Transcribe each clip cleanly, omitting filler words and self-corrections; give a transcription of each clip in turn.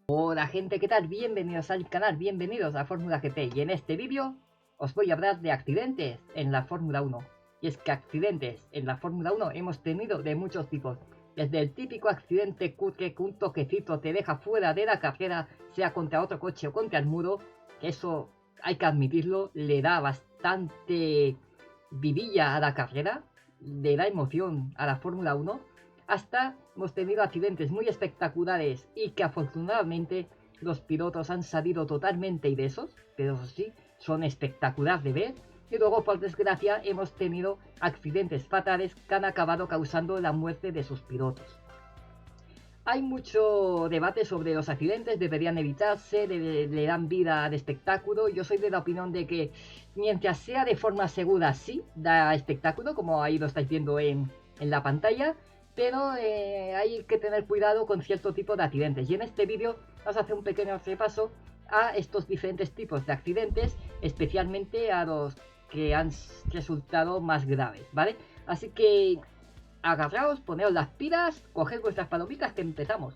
Hola gente, ¿qué tal? Bienvenidos al canal, bienvenidos a Fórmula GT y en este vídeo os voy a hablar de accidentes en la Fórmula 1. Y es que accidentes en la Fórmula 1 hemos tenido de muchos tipos, desde el típico accidente cutre que un toquecito te deja fuera de la carrera, sea contra otro coche o contra el muro, que eso hay que admitirlo, le da bastante vidilla a la carrera, le da emoción a la Fórmula 1, hasta hemos tenido accidentes muy espectaculares y que afortunadamente los pilotos han salido totalmente ilesos, pero sí, son espectaculares de ver. Y luego, por desgracia, hemos tenido accidentes fatales que han acabado causando la muerte de sus pilotos. Hay mucho debate sobre los accidentes, deberían evitarse, le dan vida al espectáculo. Yo soy de la opinión de que mientras sea de forma segura, sí, da espectáculo, como ahí lo estáis viendo en la pantalla, pero hay que tener cuidado con cierto tipo de accidentes. Y en este vídeo vamos a hacer un pequeño repaso a estos diferentes tipos de accidentes, especialmente a los que han resultado más graves, ¿vale? Así que agarraos, poneos las pilas, coged vuestras palomitas que empezamos.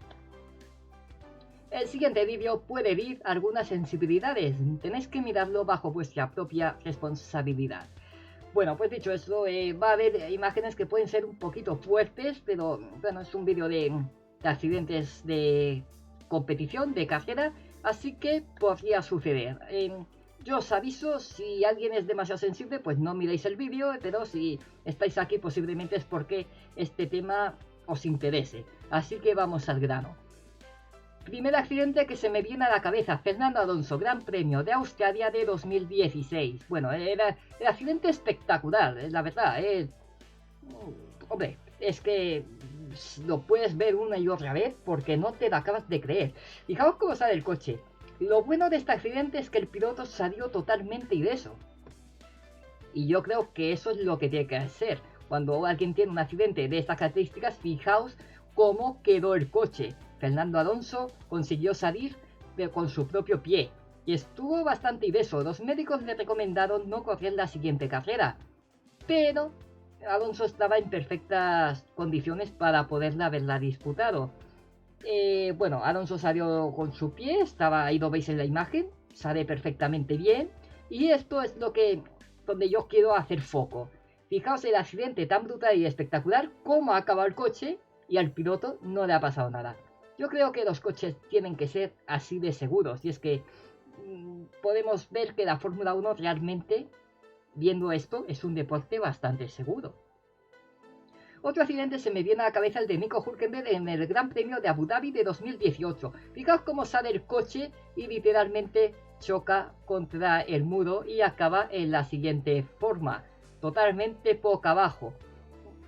El siguiente vídeo puede herir algunas sensibilidades, tenéis que mirarlo bajo vuestra propia responsabilidad. Bueno, pues dicho eso, va a haber imágenes que pueden ser un poquito fuertes, pero bueno, es un vídeo de accidentes de competición, de carrera, así que podría suceder. Yo os aviso, si alguien es demasiado sensible, pues no miréis el vídeo, pero si estáis aquí posiblemente es porque este tema os interese. Así que vamos al grano. Primer accidente que se me viene a la cabeza, Fernando Alonso, Gran Premio de Australia de 2016. Bueno, era el accidente espectacular, la verdad. Hombre, es que lo puedes ver una y otra vez porque no te lo acabas de creer. Fijaos cómo sale el coche. Lo bueno de este accidente es que el piloto salió totalmente ileso. Y yo creo que eso es lo que tiene que ser. Cuando alguien tiene un accidente de estas características, fijaos cómo quedó el coche. Fernando Alonso consiguió salir con su propio pie y estuvo bastante ileso. Los médicos le recomendaron no correr la siguiente carrera, pero Alonso estaba en perfectas condiciones para poderla haberla disputado. Bueno, Alonso salió con su pie, ahí lo veis en la imagen, sale perfectamente bien. Y esto es donde yo quiero hacer foco. Fijaos el accidente tan brutal y espectacular, cómo ha acabado el coche y al piloto no le ha pasado nada. Yo creo que los coches tienen que ser así de seguros. Y es que podemos ver que la Fórmula 1 realmente, viendo esto, es un deporte bastante seguro. Otro accidente se me viene a la cabeza, el de Nico Hülkenberg en el Gran Premio de Abu Dhabi de 2018. Fijaos cómo sale el coche y literalmente choca contra el muro y acaba en la siguiente forma, totalmente boca abajo.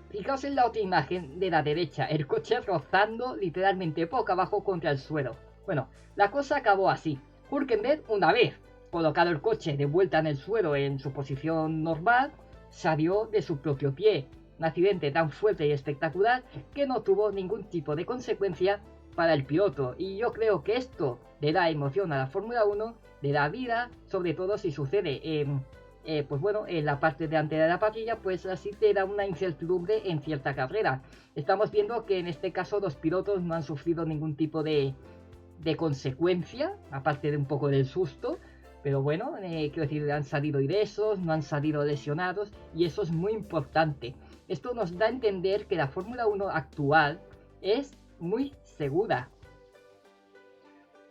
Fijaos en la otra imagen de la derecha, el coche rozando literalmente boca abajo contra el suelo. Bueno, la cosa acabó así. Hülkenberg, una vez colocado el coche de vuelta en el suelo en su posición normal, salió de su propio pie. Un accidente tan fuerte y espectacular que no tuvo ningún tipo de consecuencia para el piloto. Y yo creo que esto le da emoción a la Fórmula 1, le da vida, sobre todo si sucede pues bueno, en la parte delantera de la parrilla, pues así te da una incertidumbre en cierta carrera. Estamos viendo que en este caso los pilotos no han sufrido ningún tipo de consecuencia, aparte de un poco del susto. Pero bueno, quiero decir, han salido ilesos, no han salido lesionados y eso es muy importante. Esto nos da a entender que la Fórmula 1 actual es muy segura.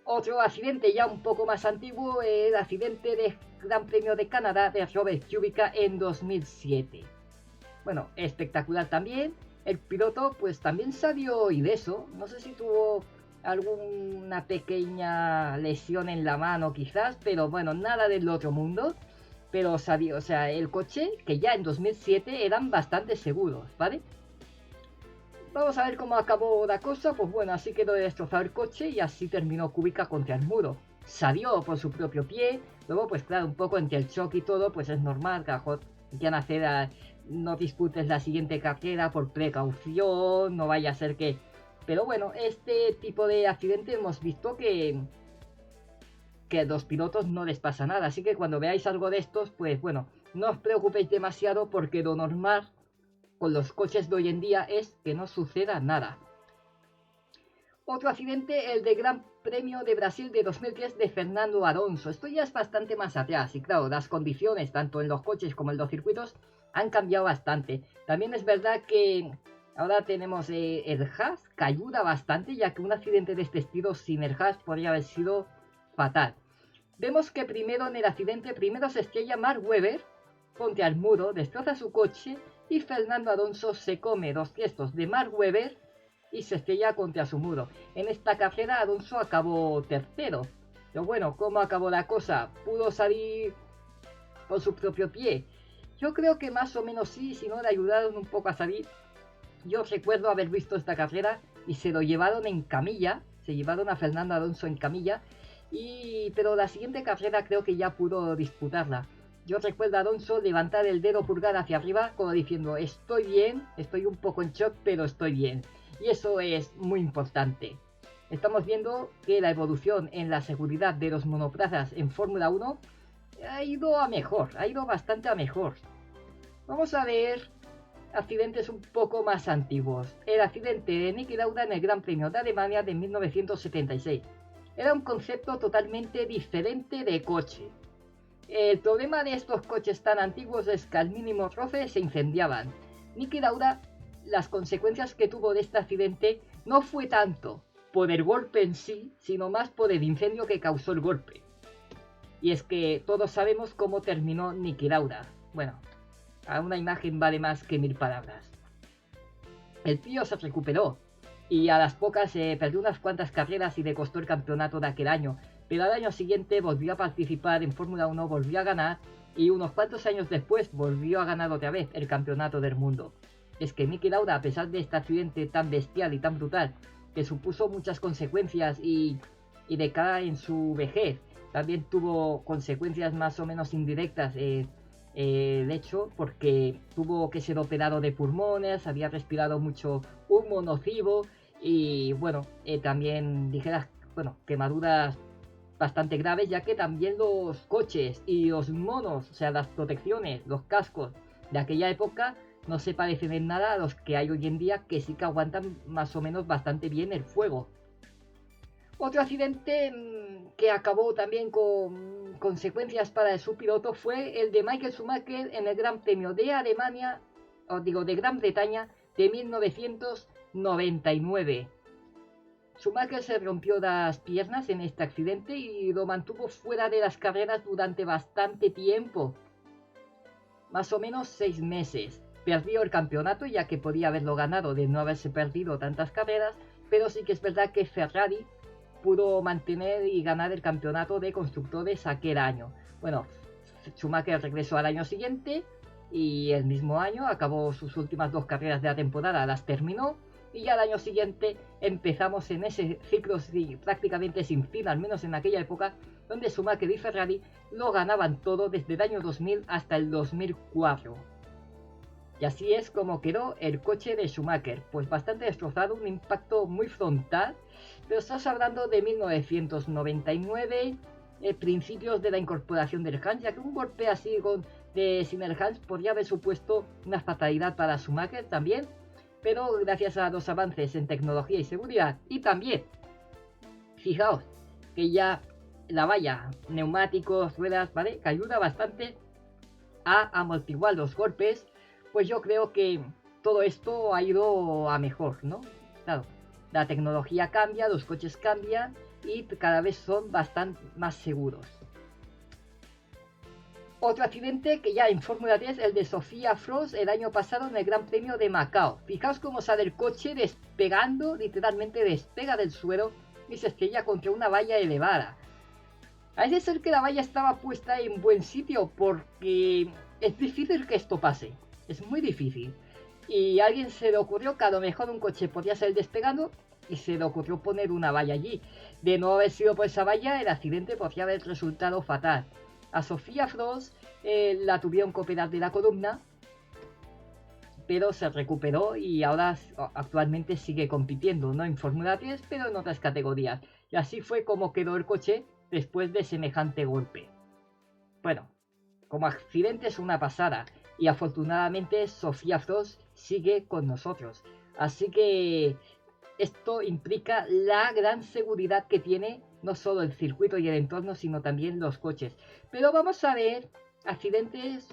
Otro accidente ya un poco más antiguo, el accidente del Gran Premio de Canadá de Robert Kubica en 2007. Bueno, espectacular también. El piloto pues también salió ileso, no sé si tuvo alguna pequeña lesión en la mano quizás, pero bueno, nada del otro mundo. Pero salió, o sea, el coche que ya en 2007 eran bastante seguros, ¿vale? Vamos a ver cómo acabó la cosa. Pues bueno, así quedó destrozado el coche y así terminó Kubica contra el muro. Salió por su propio pie. Luego, pues claro, un poco entre el choque y todo, pues es normal que quieran hacer no disputes la siguiente carrera por precaución, no vaya a ser que... Pero bueno, este tipo de accidente hemos visto que a los pilotos no les pasa nada. Así que cuando veáis algo de estos, pues bueno, no os preocupéis demasiado porque lo normal con los coches de hoy en día es que no suceda nada. Otro accidente, el de Gran Premio de Brasil de 2010 de Fernando Alonso. Esto ya es bastante más atrás y claro, las condiciones tanto en los coches como en los circuitos han cambiado bastante. También es verdad que ahora tenemos el Haas, que ayuda bastante, ya que un accidente de este estilo sin el Haas podría haber sido fatal. Vemos que primero en el accidente, se estrella Mark Webber contra el muro, destroza su coche y Fernando Alonso se come los restos de Mark Webber y se estrella contra su muro. En esta carrera Alonso acabó tercero. Pero bueno, ¿cómo acabó la cosa? ¿Pudo salir por su propio pie? Yo creo que más o menos sí, si no le ayudaron un poco a salir. Yo recuerdo haber visto esta carrera y se lo llevaron en camilla, se llevaron a Fernando Alonso en camilla, pero la siguiente carrera creo que ya pudo disputarla. Yo recuerdo a Alonso levantar el dedo pulgar hacia arriba como diciendo estoy bien, estoy un poco en shock, pero estoy bien. Y eso es muy importante. Estamos viendo que la evolución en la seguridad de los monoplazas en Fórmula 1 ha ido a mejor, ha ido bastante a mejor. Vamos a ver accidentes un poco más antiguos. El accidente de Niki Lauda en el Gran Premio de Alemania de 1976. Era un concepto totalmente diferente de coche. El problema de estos coches tan antiguos es que al mínimo roce se incendiaban. Niki Lauda, las consecuencias que tuvo de este accidente no fue tanto por el golpe en sí, sino más por el incendio que causó el golpe. Y es que todos sabemos cómo terminó Niki Lauda. Bueno, a una imagen vale más que 1000 palabras. El tío se recuperó y a las pocas perdió unas cuantas carreras y le costó el campeonato de aquel año, pero al año siguiente volvió a participar en Fórmula 1, volvió a ganar y unos cuantos años después volvió a ganar otra vez el campeonato del mundo. Es que Niki Lauda, a pesar de este accidente tan bestial y tan brutal, que supuso muchas consecuencias y de cara en su vejez, también tuvo consecuencias más o menos indirectas, de hecho, porque tuvo que ser operado de pulmones, había respirado mucho humo nocivo y bueno, también dijeras, bueno, quemaduras bastante graves, ya que también los coches y los monos, o sea, las protecciones, los cascos de aquella época no se parecen en nada a los que hay hoy en día, que sí que aguantan más o menos bastante bien el fuego. Otro accidente que acabó también con consecuencias para su piloto fue el de Michael Schumacher en el Gran Premio de Alemania, de Gran Bretaña de 1999. Schumacher se rompió las piernas en este accidente y lo mantuvo fuera de las carreras durante bastante tiempo, más o menos 6 meses. Perdió el campeonato ya que podía haberlo ganado de no haberse perdido tantas carreras, pero sí que es verdad que Ferrari pudo mantener y ganar el campeonato de constructores aquel año. Bueno, Schumacher regresó al año siguiente y el mismo año acabó sus últimas 2 carreras de la temporada, las terminó y ya al año siguiente empezamos en ese ciclo prácticamente sin fin, al menos en aquella época, donde Schumacher y Ferrari lo ganaban todo desde el año 2000 hasta el 2004. Y así es como quedó el coche de Schumacher, pues bastante destrozado, un impacto muy frontal, pero estás hablando de 1999, principios de la incorporación del Hans, ya que un golpe así sin el Hans podría haber supuesto una fatalidad para Schumacher también, pero gracias a los avances en tecnología y seguridad, y también, fijaos, que ya la valla, neumáticos, ruedas, ¿vale?, que ayuda bastante a amortiguar los golpes, pues yo creo que todo esto ha ido a mejor, ¿no? Claro, la tecnología cambia, los coches cambian y cada vez son bastante más seguros. Otro accidente que ya en Fórmula 10, el de Sofía Frost el año pasado en el Gran Premio de Macao. Fijaos cómo sale el coche despegando, literalmente despega del suelo y se estrella contra una valla elevada. Parece ser que la valla estaba puesta en buen sitio porque es difícil que esto pase. Es muy difícil. Y a alguien se le ocurrió que a lo mejor un coche podía salir despegando y se le ocurrió poner una valla allí. De no haber sido por esa valla, el accidente podría haber resultado fatal. A Sofía Frost la tuvieron que operar de la columna, pero se recuperó y ahora actualmente sigue compitiendo, no en Fórmula 3, pero en otras categorías. Y así fue como quedó el coche después de semejante golpe. Bueno, como accidente es una pasada. Y afortunadamente Sofía Frost sigue con nosotros. Así que esto implica la gran seguridad que tiene no solo el circuito y el entorno, sino también los coches. Pero vamos a ver accidentes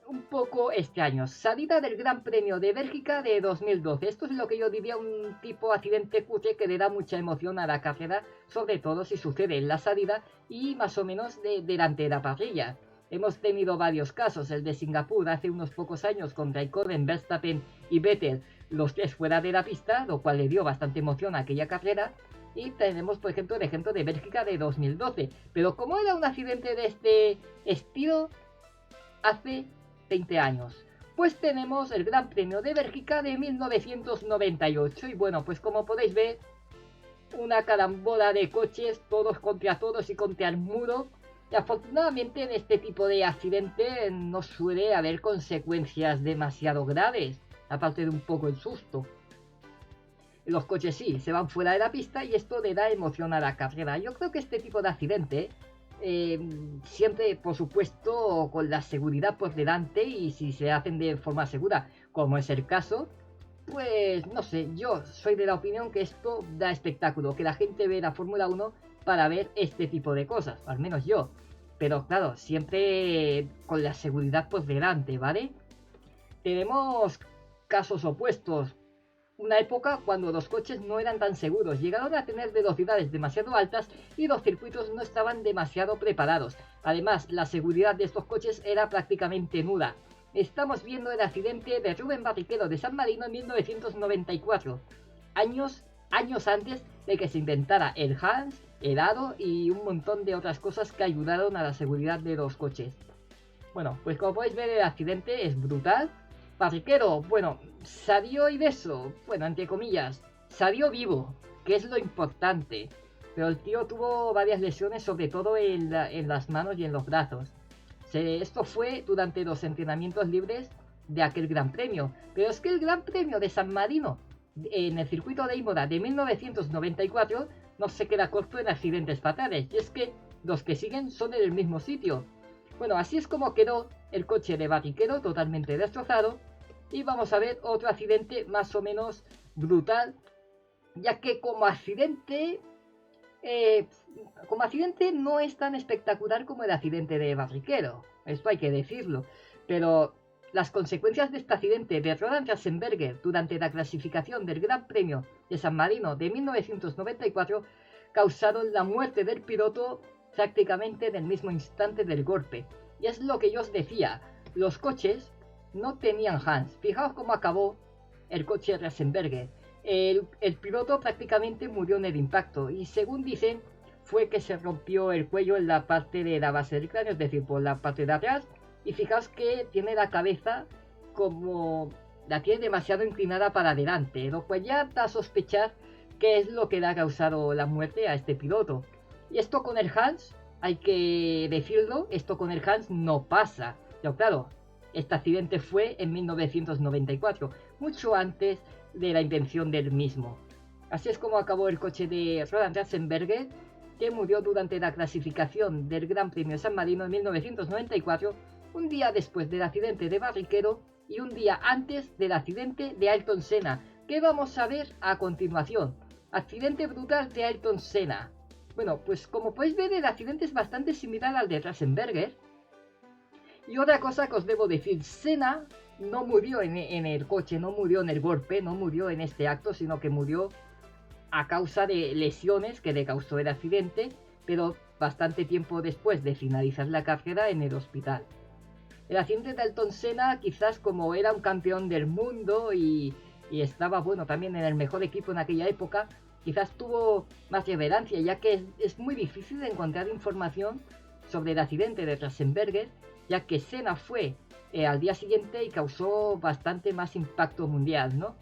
un poco extraños. Salida del Gran Premio de Bélgica de 2012. Esto es lo que yo diría un tipo accidente cutre que le da mucha emoción a la carrera, sobre todo si sucede en la salida y más o menos delante de la parrilla. Hemos tenido varios casos, el de Singapur hace unos pocos años con Raikkonen, Verstappen y Vettel, los tres fuera de la pista, lo cual le dio bastante emoción a aquella carrera. Y tenemos, por ejemplo, el ejemplo de Bélgica de 2012. Pero como era un accidente de este estilo hace 20 años, pues tenemos el Gran Premio de Bélgica de 1998. Y bueno, pues como podéis ver, una carambola de coches, todos contra todos y contra el muro. Y afortunadamente en este tipo de accidente no suele haber consecuencias demasiado graves, aparte de un poco el susto. Los coches sí, se van fuera de la pista y esto le da emoción a la carrera. Yo creo que este tipo de accidente, siempre por supuesto con la seguridad por delante y si se hacen de forma segura, como es el caso, pues no sé, yo soy de la opinión que esto da espectáculo, que la gente ve la Fórmula 1 para ver este tipo de cosas, al menos yo. Pero claro, siempre con la seguridad por delante, ¿vale? Tenemos casos opuestos. Una época cuando los coches no eran tan seguros, llegaron a tener velocidades demasiado altas y los circuitos no estaban demasiado preparados. Además, la seguridad de estos coches era prácticamente nula. Estamos viendo el accidente de Rubén Barrichello de San Marino en 1994, años antes de que se inventara el Hans, el aro y un montón de otras cosas que ayudaron a la seguridad de los coches. Bueno, pues como podéis ver el accidente es brutal. Barrichello, bueno, salió ileso, bueno, entre comillas, salió vivo, que es lo importante. Pero el tío tuvo varias lesiones, sobre todo en las manos y en los brazos. Esto fue durante los entrenamientos libres de aquel Gran Premio. Pero es que el Gran Premio de San Marino, en el circuito de Imola de 1994, no se queda corto en accidentes fatales. Y es que los que siguen son en el mismo sitio. Bueno, así es como quedó el coche de Barrichello, totalmente destrozado. Y vamos a ver otro accidente más o menos brutal, ya que como accidente no es tan espectacular como el accidente de Barrichello, esto hay que decirlo, pero las consecuencias de este accidente de Roland Ratzenberger durante la clasificación del Gran Premio de San Marino de 1994 causaron la muerte del piloto prácticamente en el mismo instante del golpe. Y es lo que yo os decía, los coches no tenían Hans. Fijaos cómo acabó el coche de Ratzenberger. El piloto prácticamente murió en el impacto y según dicen fue que se rompió el cuello en la parte de la base del cráneo, es decir, por la parte de atrás, y fijaos que tiene la cabeza como la tiene demasiado inclinada para adelante, lo cual ya da a sospechar qué es lo que le ha causado la muerte a este piloto. Y esto con el Hans, hay que decirlo, esto con el Hans no pasa. Pero claro, este accidente fue en 1994, mucho antes de la invención del mismo. Así es como acabó el coche de Roland Ratzenberger, que murió durante la clasificación del Gran Premio San Marino en 1994, un día después del accidente de Barrichello y un día antes del accidente de Ayrton Senna, que vamos a ver a continuación. Accidente brutal de Ayrton Senna. Bueno, pues como podéis ver, el accidente es bastante similar al de Ratzenberger. Y otra cosa que os debo decir, Senna no murió en el coche, no murió en el golpe, no murió en este acto, sino que murió a causa de lesiones que le causó el accidente, pero bastante tiempo después de finalizar la carrera en el hospital. El accidente de Ayrton Senna, quizás como era un campeón del mundo y estaba, bueno, también en el mejor equipo en aquella época, quizás tuvo más relevancia, ya que es muy difícil de encontrar información sobre el accidente de Ratzenberger, ya que Senna fue al día siguiente y causó bastante más impacto mundial, ¿no?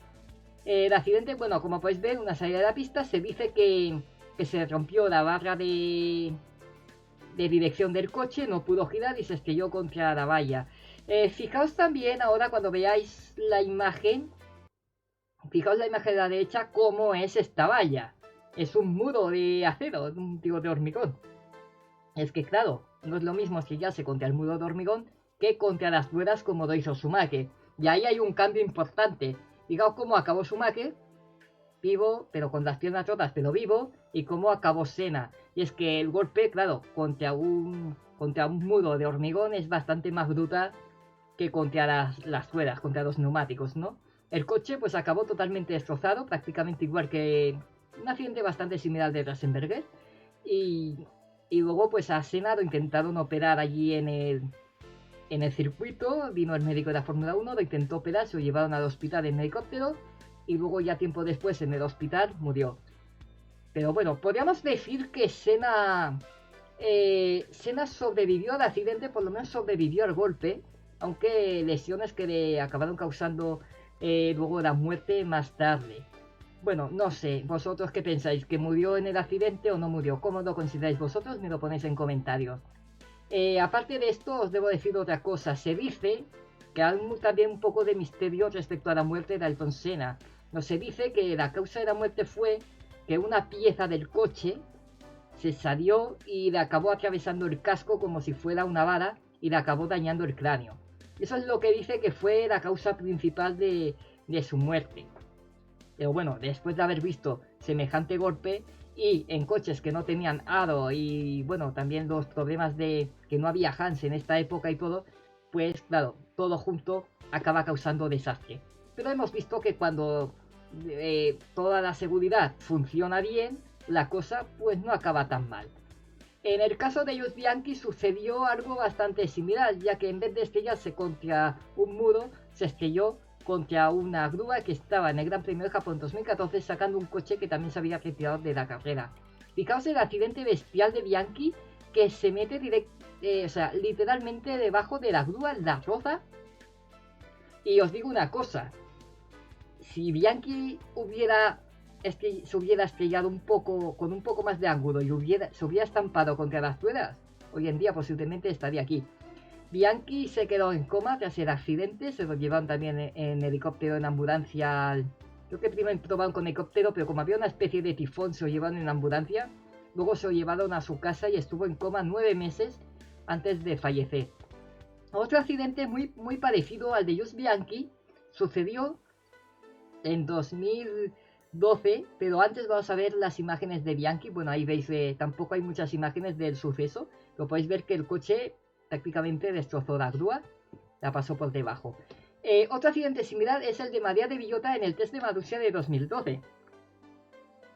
El accidente, bueno, como podéis ver, una salida de la pista, se dice que se rompió la barra de dirección del coche, no pudo girar y se estrelló contra la valla. Fijaos también ahora cuando veáis la imagen, fijaos la imagen de la derecha, cómo es esta valla. Es un muro de acero, un tipo de hormigón. Es que claro, no es lo mismo estrellarse contra el muro de hormigón que contra las ruedas como lo hizo Schumacher. Y ahí hay un cambio importante. Fijaos cómo acabó Schumacher, vivo, pero con las piernas rotas, pero vivo, y cómo acabó Senna. Y es que el golpe, claro, contra un muro de hormigón es bastante más brutal que contra las ruedas, contra los neumáticos, ¿no? El coche pues acabó totalmente destrozado, prácticamente igual que un accidente bastante similar de Ratzenberger. Y, y luego pues a Senna lo intentaron operar allí en el circuito, vino el médico de la Fórmula 1, lo intentó operar, se lo llevaron al hospital en helicóptero y luego ya tiempo después en el hospital murió. Pero bueno, podríamos decir que Senna sobrevivió al accidente, por lo menos sobrevivió al golpe, aunque lesiones que le acabaron causando luego la muerte más tarde. Bueno, no sé, vosotros qué pensáis, que murió en el accidente o no murió, ¿cómo lo consideráis vosotros? Me lo ponéis en comentarios. Aparte de esto, os debo decir otra cosa. Se dice que hay también un poco de misterio respecto a la muerte de Ayrton Senna. No, se dice que la causa de la muerte fue que una pieza del coche se salió y le acabó atravesando el casco como si fuera una bala y le acabó dañando el cráneo. Eso es lo que dice que fue la causa principal de su muerte. Pero bueno, después de haber visto semejante golpe y en coches que no tenían aro y bueno, también los problemas de que no había Hans en esta época y todo, pues claro, todo junto acaba causando desastre. Pero hemos visto que cuando toda la seguridad funciona bien, la cosa pues no acaba tan mal. En el caso de Jules Bianchi sucedió algo bastante similar, ya que en vez de estrellarse contra un muro, se estrelló contra una grúa que estaba en el Gran Premio de Japón 2014 sacando un coche que también se había retirado de la carrera. Fijaos el accidente bestial de Bianchi, que se mete literalmente debajo de la grúa, la roza. Y os digo una cosa, si Bianchi se hubiera estrellado un poco, con un poco más de ángulo y se hubiera estampado contra las ruedas, hoy en día posiblemente estaría aquí. Bianchi se quedó en coma tras el accidente, se lo llevaron también en helicóptero, en ambulancia. Creo que primero probaron con helicóptero, pero como había una especie de tifón, se lo llevaron en ambulancia. Luego se lo llevaron a su casa y estuvo en coma 9 meses antes de fallecer. Otro accidente muy, muy parecido al de Jules Bianchi sucedió en 2012, pero antes vamos a ver las imágenes de Bianchi. Bueno, ahí veis, tampoco hay muchas imágenes del suceso, pero podéis ver que el coche prácticamente destrozó la grúa, la pasó por debajo. Otro accidente similar es el de María de Villota en el test de Marussia de 2012.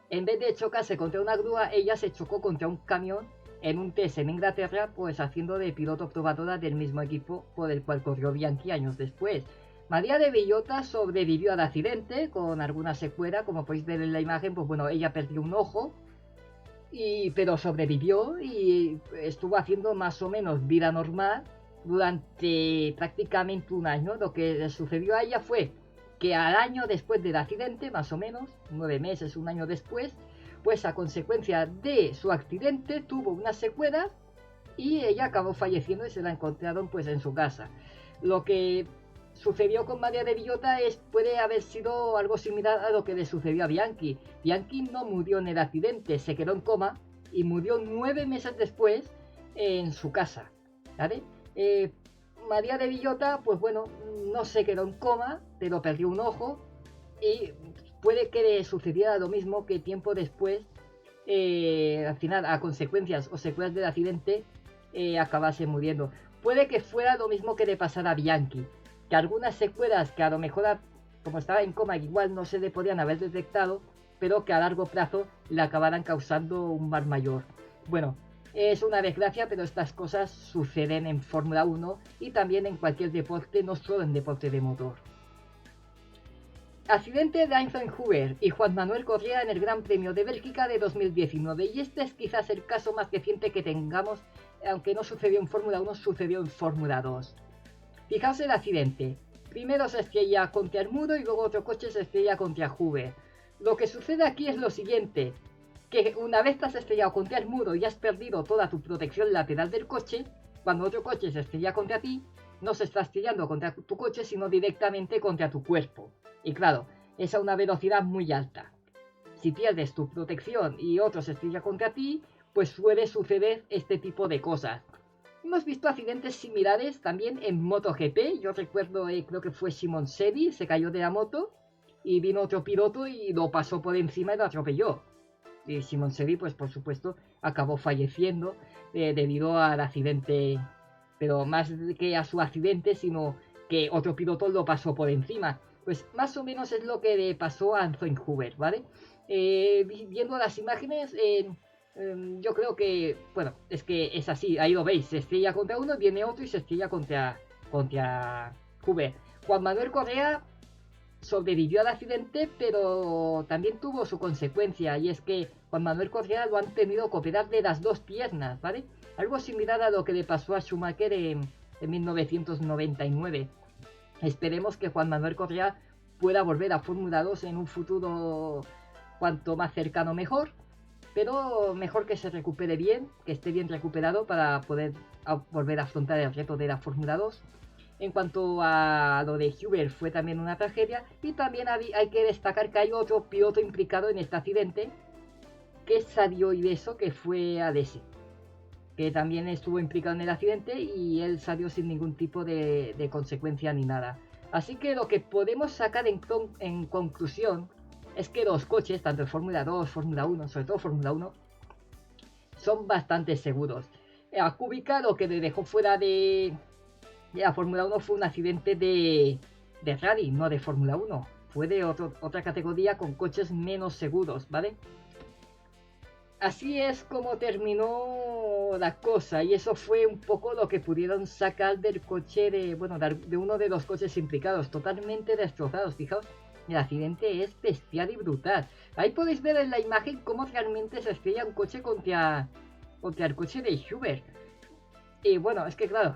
En vez de chocarse contra una grúa, ella se chocó contra un camión en un test en Inglaterra, pues haciendo de piloto probadora del mismo equipo por el cual corrió Bianchi años después. María de Villota sobrevivió al accidente con alguna secuela, como podéis ver en la imagen, pues bueno, ella perdió un ojo, pero sobrevivió y estuvo haciendo más o menos vida normal durante prácticamente un año. Lo que le sucedió a ella fue que al año después del accidente, más o menos, 9 meses, un año después, pues a consecuencia de su accidente tuvo una secuela y ella acabó falleciendo y se la encontraron pues en su casa. Lo que sucedió con María de Villota puede haber sido algo similar a lo que le sucedió a Bianchi. Bianchi no murió en el accidente, se quedó en coma y murió 9 meses después en su casa, ¿vale? María de Villota, pues bueno, no se quedó en coma, pero perdió un ojo y puede que le sucediera lo mismo que tiempo después, al final, a consecuencias o secuelas del accidente, acabase muriendo. Puede que fuera lo mismo que le pasara a Bianchi, que algunas secuelas que a lo mejor, como estaba en coma, igual no se le podían haber detectado, pero que a largo plazo le acabaran causando un mal mayor. Bueno, es una desgracia, pero estas cosas suceden en Fórmula 1 y también en cualquier deporte, no solo en deporte de motor. Accidente de Eisenhower y Juan Manuel Correa en el Gran Premio de Bélgica de 2019, y este es quizás el caso más reciente que tengamos, aunque no sucedió en Fórmula 1, sucedió en Fórmula 2. Fijaos el accidente, primero se estrella contra el muro y luego otro coche se estrella contra Hoover. Lo que sucede aquí es lo siguiente, que una vez te has estrellado contra el muro y has perdido toda tu protección lateral del coche, cuando otro coche se estrella contra ti, no se está estrellando contra tu coche, sino directamente contra tu cuerpo. Y claro, es a una velocidad muy alta. Si pierdes tu protección y otro se estrella contra ti, pues suele suceder este tipo de cosas. Hemos visto accidentes similares también en MotoGP. Yo recuerdo, creo que fue Simon Sevi, se cayó de la moto y vino otro piloto y lo pasó por encima y lo atropelló. Y Simon Seri, pues por supuesto, acabó falleciendo debido al accidente, pero más que a su accidente, sino que otro piloto lo pasó por encima. Pues más o menos es lo que le pasó a Anthony Hoover, ¿vale? Viendo las imágenes, yo creo que, bueno, es que es así, ahí lo veis, se estrella contra uno, viene otro y se estrella contra Hoover. Juan Manuel Correa sobrevivió al accidente, pero también tuvo su consecuencia, y es que Juan Manuel Correa lo han tenido que operar de las dos piernas, ¿vale? Algo similar a lo que le pasó a Schumacher en 1999. Esperemos que Juan Manuel Correa pueda volver a Fórmula 2 en un futuro cuanto más cercano mejor, pero mejor que se recupere bien, que esté bien recuperado para poder volver a afrontar el reto de la Fórmula 2. En cuanto a lo de Hoover, fue también una tragedia, y también hay que destacar que hay otro piloto implicado en este accidente, que es Sadio Ibeso, que fue ADS, que también estuvo implicado en el accidente y él salió sin ningún tipo de consecuencia ni nada. Así que lo que podemos sacar en conclusión es que los coches, tanto en Fórmula 2, Fórmula 1, sobre todo Fórmula 1, son bastante seguros. A Kubica lo que le dejó fuera de la Fórmula 1 fue un accidente de rally, no de Fórmula 1. Fue de otra categoría con coches menos seguros, ¿vale? Así es como terminó la cosa, y eso fue un poco lo que pudieron sacar del coche de uno de los coches implicados, totalmente destrozados. Fijaos, el accidente es bestial y brutal. Ahí podéis ver en la imagen cómo realmente se estrella un coche contra el coche de Hoover. Y bueno, es que claro,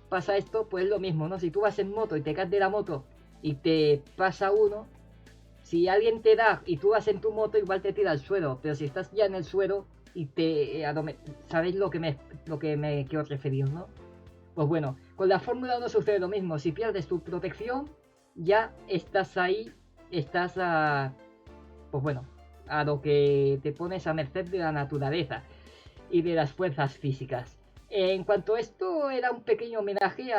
pasa esto, pues lo mismo, ¿no? Si tú vas en moto y te caes de la moto y te pasa uno, si alguien te da y tú vas en tu moto, igual te tira al suelo, pero si estás ya en el suelo y ¿sabéis lo que me quiero referir, no? Pues bueno, con la Fórmula 1 sucede lo mismo. Si pierdes tu protección, ya estás ahí, pues bueno, a lo que te pones a merced de la naturaleza y de las fuerzas físicas. En cuanto a esto, era un pequeño homenaje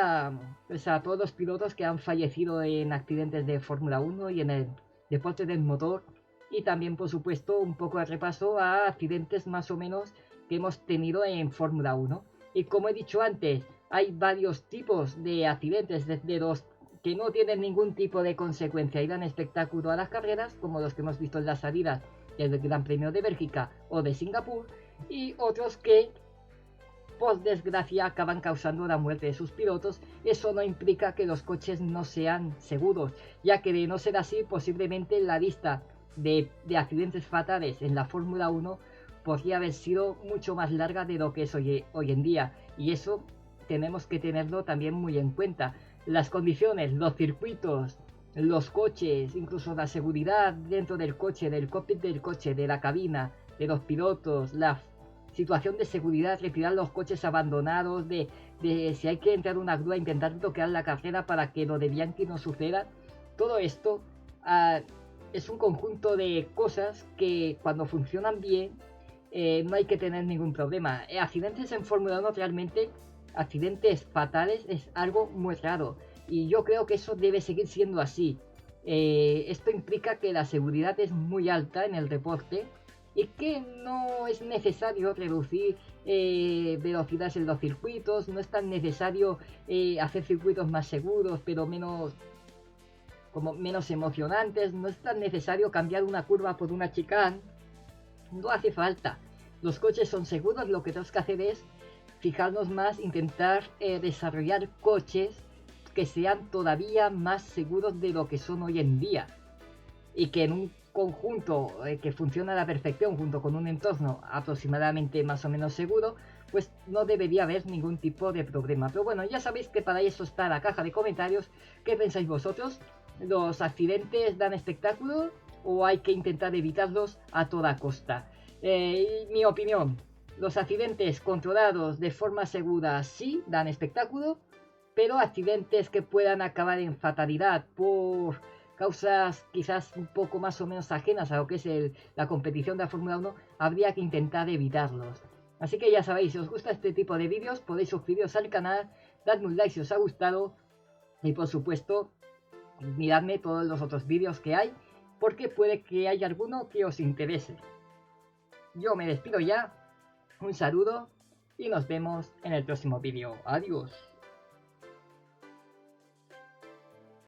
pues a todos los pilotos que han fallecido en accidentes de Fórmula 1 y en el deporte del motor, y también por supuesto un poco de repaso a accidentes más o menos que hemos tenido en Fórmula 1. Y como he dicho antes, hay varios tipos de accidentes, desde los que no tienen ningún tipo de consecuencia y dan espectáculo a las carreras, como los que hemos visto en las salidas del Gran Premio de Bélgica o de Singapur, y otros que por desgracia acaban causando la muerte de sus pilotos. Eso no implica que los coches no sean seguros, ya que de no ser así, posiblemente la lista de accidentes fatales en la Fórmula 1 podría haber sido mucho más larga de lo que es hoy en día, y eso tenemos que tenerlo también muy en cuenta. Las condiciones, los circuitos, los coches, incluso la seguridad dentro del coche, del cockpit del coche, de la cabina, de los pilotos, la situación de seguridad, retirar los coches abandonados, de si hay que entrar una grúa, intentar bloquear la carrera para que lo de Bianchi no suceda. Todo esto es un conjunto de cosas que cuando funcionan bien no hay que tener ningún problema. Accidentes en Fórmula 1 realmente, accidentes fatales, es algo muy raro, y yo creo que eso debe seguir siendo así. Esto implica que la seguridad es muy alta en el deporte y que no es necesario reducir velocidades en los circuitos, no es tan necesario hacer circuitos más seguros pero menos emocionantes, no es tan necesario cambiar una curva por una chicane, no hace falta. Los coches son seguros, lo que tenemos que hacer es fijarnos más, intentar desarrollar coches que sean todavía más seguros de lo que son hoy en día, y que en un conjunto que funciona a la perfección, junto con un entorno aproximadamente más o menos seguro, pues no debería haber ningún tipo de problema. Pero bueno, ya sabéis que para eso está la caja de comentarios. ¿Qué pensáis vosotros? ¿Los accidentes dan espectáculo o hay que intentar evitarlos a toda costa? Mi opinión, los accidentes controlados de forma segura sí dan espectáculo, pero accidentes que puedan acabar en fatalidad por causas quizás un poco más o menos ajenas a lo que es la competición de la Fórmula 1, habría que intentar evitarlos. Así que ya sabéis, si os gusta este tipo de vídeos, podéis suscribiros al canal, dadme un like si os ha gustado, y por supuesto, miradme todos los otros vídeos que hay porque puede que haya alguno que os interese. Yo me despido ya, un saludo y nos vemos en el próximo vídeo. Adiós.